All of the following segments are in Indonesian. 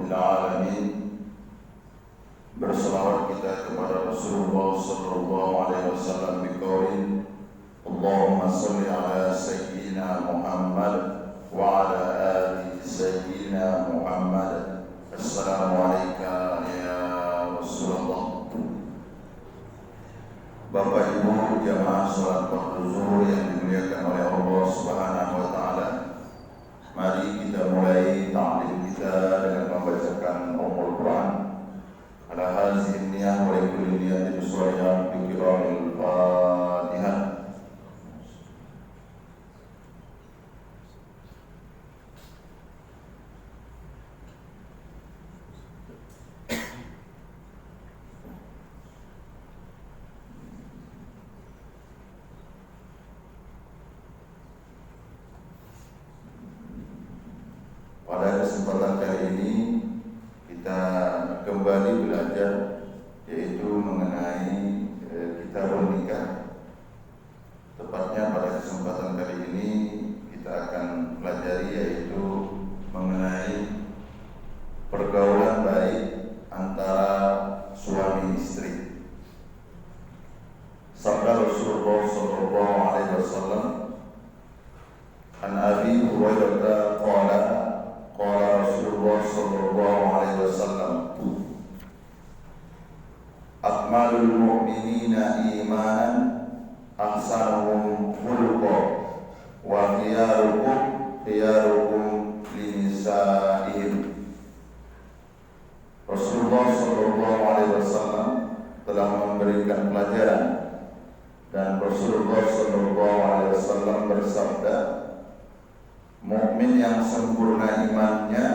Rabbil Alamin. Berselawat kita kepada Rasulullah sallallahu alaihi wasallam biqaulin Allahumma shalli ala sayyidina Muhammad wa ala ali sayyidina Muhammad. Assalamualaikum ya Rasulullah. Bapak Ibu jamaah salat waktu zuhur yang dimuliakan oleh Allah Subhanahu wa taala. Mari kita mulai ta'lim kita dengan membacakan Ummul Quran. Ala hazihi niyah wa kulli niyatin shalihah bi qira'atil Fatihah. Pada kesempatan kali ini kita kembali belajar yaitu mengenai kitabun nikah. Tepatnya pada kesempatan kali ini kita akan pelajari yaitu mengenai pergaulan baik antara suami istri. Sabda Rasulullah sallallahu alaihi wasallam, An Abi Hurairah qala qala Rasulullah sallallahu alaihi wasallam, akmalul mu'minina imanan ahsanuhum khuluqan wa khiyarukum linisaihim. Rasulullah sallallahu alaihi wasallam telah memberikan pelajaran dan Rasulullah sallallahu alaihi wasallam bersabda, mukmin yang sempurna imannya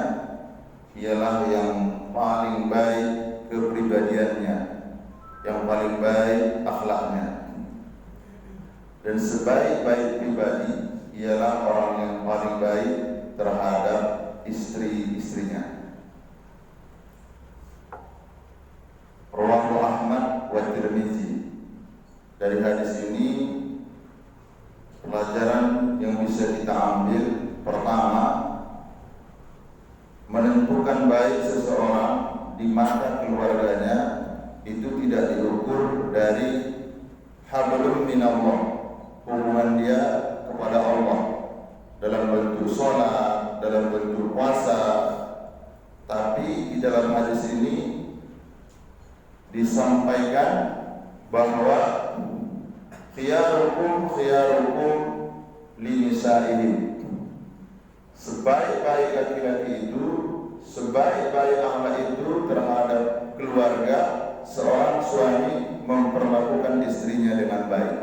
ialah yang paling baik kepribadiannya, yang paling baik akhlaknya. Dan sebaik-baik pribadi ialah orang yang paling baik terhadap istri-istrinya. Rawahu Ahmad wa Tirmizi. Dari hadis ini pelajaran yang bisa kita ambil, pertama, menentukan baik seseorang di mata keluarganya itu tidak diukur dari hablum minallah, hubungan dia kepada Allah dalam bentuk sholat, dalam bentuk puasa. Tapi di dalam hadis ini disampaikan bahwa khiyarukum linisaihim, sebaik-baik laki-laki itu, sebaik-baik akhlak itu terhadap keluarga, seorang suami memperlakukan istrinya dengan baik.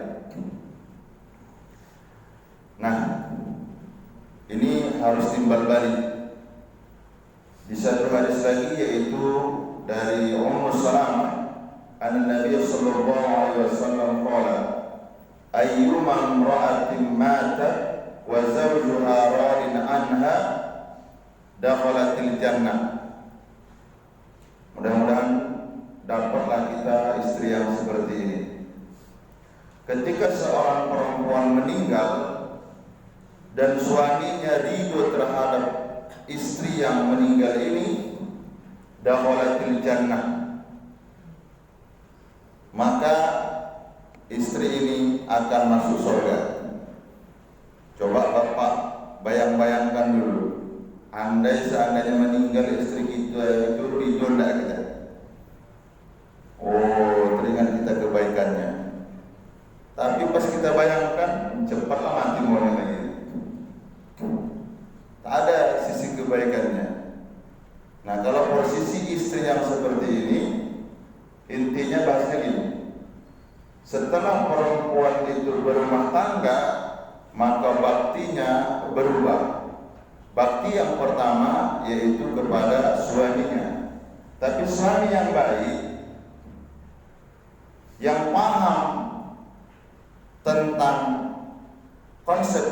Nah, ini harus timbal balik. Di satu hadis lagi yaitu dari Ummu Salamah, An-Nabi sallallahu alaihi wasallam qala, ayyuma imra'atin matat wa zawjuha radin anha dakhalatil jannah. Mudah-mudahan dapatlah kita istri yang seperti ini. Ketika seorang perempuan meninggal dan suaminya ridho terhadap istri yang meninggal ini, dakhalatil jannah, maka istri ini akan masuk surga. Coba Bapak bayang-bayangkan dulu, andai seandainya meninggal istri kita itu ridho enggak kita? Oh, teringat kita kebaikannya. Tapi pas kita bayangkan, cepatlah mati mulai lagi. Tak ada sisi kebaikannya. Nah, kalau posisi istri yang seperti ini, intinya bahasnya gini: setelah perempuan itu berumah tangga, maka baktinya berubah. Bakti yang pertama yaitu kepada suaminya. Tapi suami yang baik, yang paham tentang konsep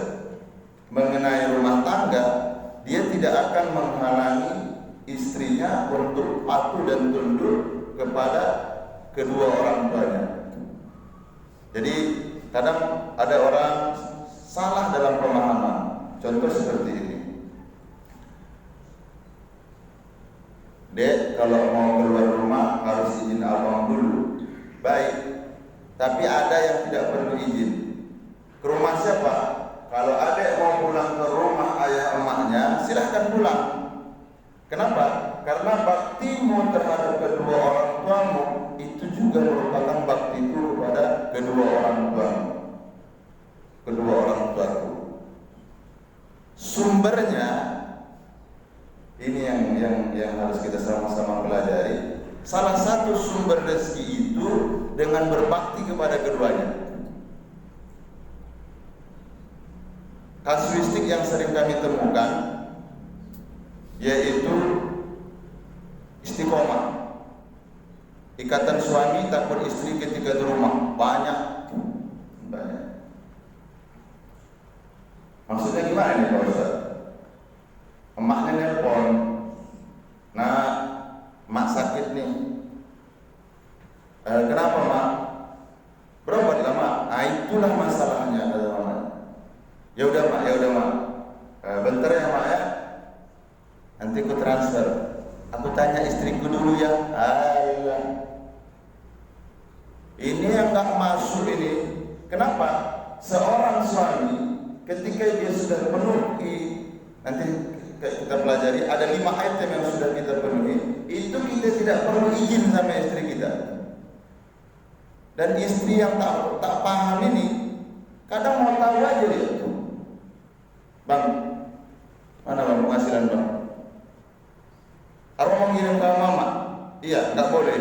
mengenai rumah tangga, dia tidak akan menghalangi istrinya untuk patuh dan tunduk kepada kedua orang tuanya. Jadi kadang ada orang salah dalam pemahaman. Contoh seperti ini. Dek, kalau mau keluar rumah harus izin abang dulu. Baik, tapi ada yang tidak perlu izin. Ke rumah siapa? Kalau adek mau pulang ke rumah ayah emaknya, silahkan pulang. Kenapa? Karena baktimu terhadap kedua orang tuamu itu juga merupakan baktimu kepada kedua orang tuamu. Kedua orang tuaku. Sumbernya ini yang harus kita sama-sama pelajari. Salah satu sumber rezeki itu dengan berbakti kepada keduanya. Kasuistik yang sering kami temukan yaitu istiqomah, ikatan suami takut istri ketika di rumah banyak. Maksudnya gimana nih Pak Ustaz? Emaknya nelpon, nah mak sakit nih. Kenapa mak? Berobat lah mak. Nah itulah masalahnya kata mama. Ya udah mak. Bentar ya mak ya. Nanti aku transfer. Aku tanya istriku dulu ya. Ayolah. Ini yang nggak masuk ini. Kenapa? Seorang suami ketika dia sudah penuhi, nanti kita pelajari ada 5 item yang sudah kita penuhi, itu kita tidak perlu izin sama istri kita. Dan istri yang tak paham ini kadang mau tahu aja dia. Bang, mana bang penghasilan bang? Arwah mau ngirim ke mama? Iya, nggak boleh.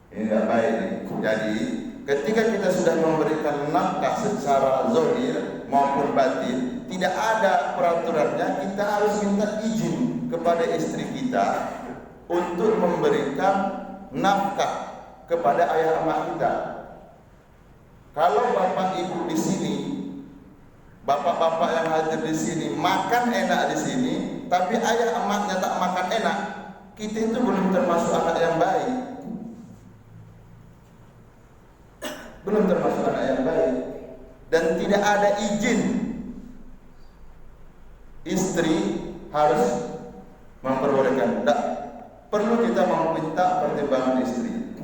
Ini nggak baik. Jadi ketika kita sudah memberikan nafkah secara zahir maupun batin, tidak ada peraturannya, kita harus minta izin kepada istri kita untuk memberikan nafkah kepada ayah emak kita. Kalau bapak ibu di sini, bapak-bapak yang hadir di sini makan enak di sini, tapi ayah emaknya tak makan enak, kita itu belum termasuk anak yang baik. Belum termasuk anak yang baik. Dan tidak ada izin istri harus memperbolehkan. Tidak perlu kita meminta pertimbangan istri.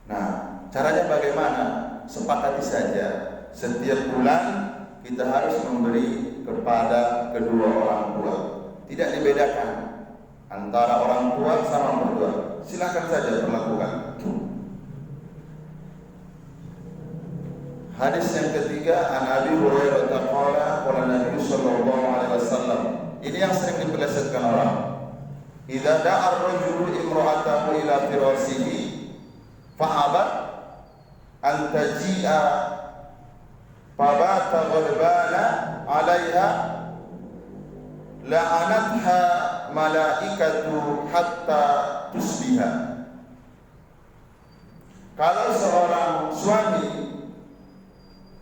Nah, caranya bagaimana? Sepakati saja. Setiap bulan kita harus memberi kepada kedua orang tua. Tidak dibedakan antara orang tua sama mertua. Silakan saja perlakukan. Hadis yang ketiga, an Abi Hurairah qala Nabi sallallahu alaihi wasallam. Ini yang sering dipelesetkan orang. Idza da'a ar-rajulu imra'atahu ila firasihi fa'abat an taji'a fabata ghadbana 'alaiha la'anatha malaikatu hatta tusbiha. Kalau seorang suami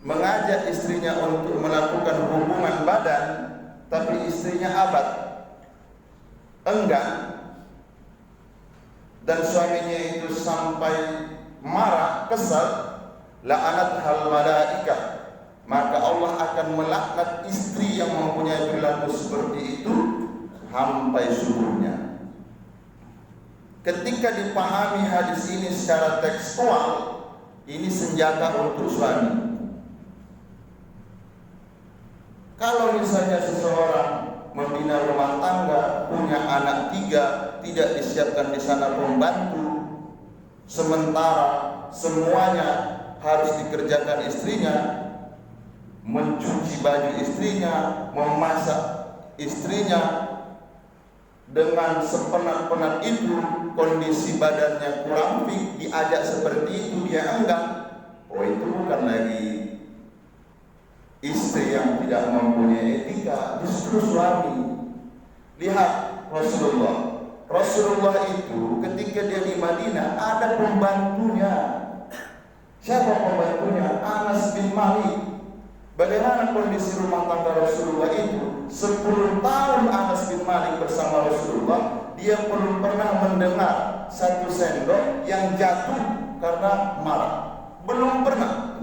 mengajak istrinya untuk melakukan hubungan badan, tapi istrinya abad, enggan, dan suaminya itu sampai marah, kesal, la'anat hal malaikah, maka Allah akan melaknat istri yang mempunyai perilaku seperti itu sampai subuhnya. Ketika dipahami hadis ini secara tekstual, ini senjata untuk suami. Kalau misalnya seseorang membina rumah tangga, punya anak 3, tidak disiapkan di sana pembantu, sementara semuanya harus dikerjakan istrinya, mencuci baju istrinya, memasak istrinya, dengan sepenat-penat itu, kondisi badannya kurang fit, diajak seperti itu dia enggan. Oh, itu bukan lagi istri yang tidak mempunyai etika, justru suami. Lihat Rasulullah itu ketika dia di Madinah ada pembantunya. Siapa pembantunya? Anas bin Malik. Bagaimana kondisi rumah tangga Rasulullah itu? 10 tahun Anas bin Malik bersama Rasulullah, dia belum pernah mendengar satu sendok yang jatuh karena marah. Belum pernah.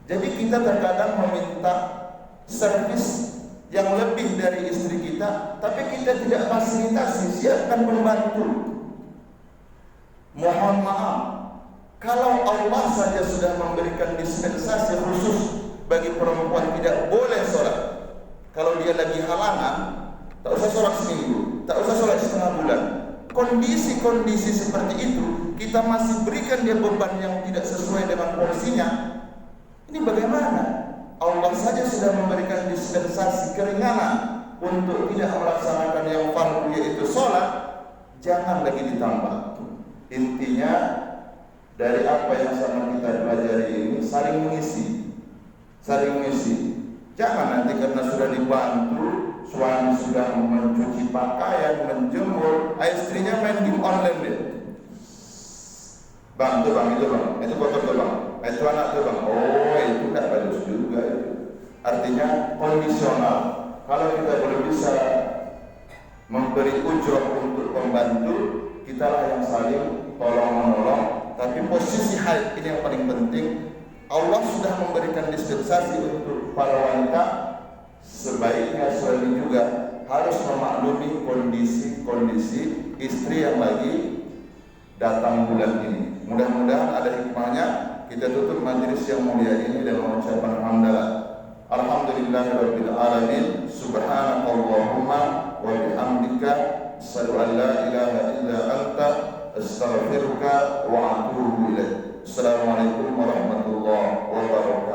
Jadi kita terkadang meminta servis yang lebih lebih dari istri kita, tapi kita tidak fasilitasi, siapkan pembantu. Mohon maaf, kalau Allah saja sudah memberikan dispensasi khusus bagi perempuan tidak boleh sholat. Kalau dia lagi halangan, tak usah sholat seminggu, tak usah sholat setengah bulan. Kondisi-kondisi seperti itu kita masih berikan dia beban yang tidak sesuai dengan porsinya. Ini bagaimana? Allah saja sudah memberikan dispensasi keringanan untuk tidak melaksanakan yang fardu yaitu sholat, jangan lagi ditambah. Intinya dari apa yang sama kita pelajari ini saling mengisi, saling mengisi. Jangan nanti karena sudah dibantu, suami sudah mencuci pakaian, menjemur, istrinya main game online deh. Bang, itu bang, itu kotor tuh bang, itu anak tuh bang. Oh, itu tidak bagus juga itu. Artinya kondisional. Kalau kita belum bisa memberi ujrah untuk pembantu, kitalah yang saling tolong menolong. Tapi posisi haid ini yang paling penting. Allah sudah memberikan dispensasi untuk para wanita. Sebaiknya suami juga harus memaklumi kondisi-kondisi istri yang lagi datang bulan ini. Mudah-mudahan ada hikmahnya. Kita tutup majelis yang mulia ini dan mengucapkan alhamdulillah. Alhamdulillahirabbil alamin. Subhanakallahumma wa bihamdika asyhadu an la ilaha illa anta astaghfiruka wa atubu ilaik. Assalamualaikum warahmatullahi wabarakatuh.